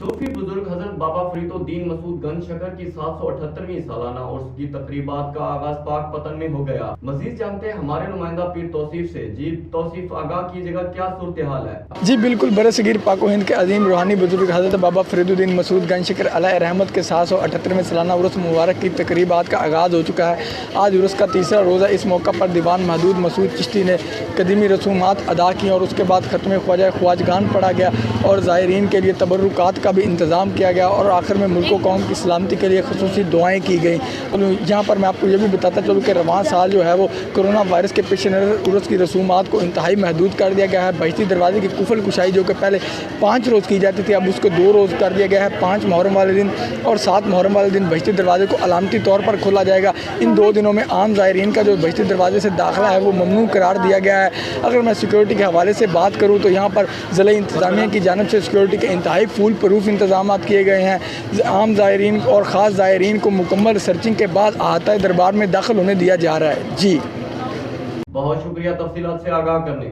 صوفی بزرگ حضرت بابا فریدالدین مسعود گنج شکر کی 778ویں سالانہ عرس کی تقریبات کا آغاز پاک پتن میں ہو گیا۔ مزید جانتے ہیں ہمارے نمائندہ پیر توصیف سے۔ جی توصیف، آگاہ کیجیے گا، کیا صورتحال ہے؟ جی بالکل، برصغیر پاک و ہند کے عظیم روحانی بزرگ حضرت بابا فریدالدین مسعود گنج شکر علیہ رحمت کے 778ویں سالانہ عرس مبارک کی تقریبات کا آغاز ہو چکا ہے۔ آج عرس کا تیسرا روزہ۔ اس موقع پر دیوان محدود مسعود چشتی نے قدیمی رسومات ادا کی اور اس کے بعد ختم خواجہ خواجگان پڑھا گیا اور زائرین کے لیے تبرکات کا بھی انتظام کیا گیا اور آخر میں ملک و قوم کی سلامتی کے لیے خصوصی دعائیں کی گئیں۔ یہاں پر میں آپ کو یہ بھی بتاتا چلوں کہ رواں سال جو ہے وہ کرونا وائرس کے پیش نظر عرس کی رسومات کو انتہائی محدود کر دیا گیا ہے۔ بہشتی دروازے کی قفل کشائی جو کہ پہلے 5 روز کی جاتی تھی، اب اس کو 2 روز کر دیا گیا ہے۔ 5 محرم والے دن اور 7 محرم والے دن بہشتی دروازے کو علامتی طور پر کھولا جائے گا۔ ان 2 دنوں میں عام زائرین کا جو بہشتی دروازے سے داخلہ ہے وہ ممنوع قرار دیا گیا ہے۔ اگر میں سیکورٹی کے حوالے سے بات کروں تو یہاں پر ضلع انتظامیہ کی جانب سے سیکورٹی کے انتہائی فول پروف انتظامات کیے گئے ہیں۔ عام زائرین اور خاص زائرین کو مکمل سرچنگ کے بعد احاطہ دربار میں داخل ہونے دیا جا رہا ہے۔ جی بہت شکریہ تفصیلات سے آگاہ کرنے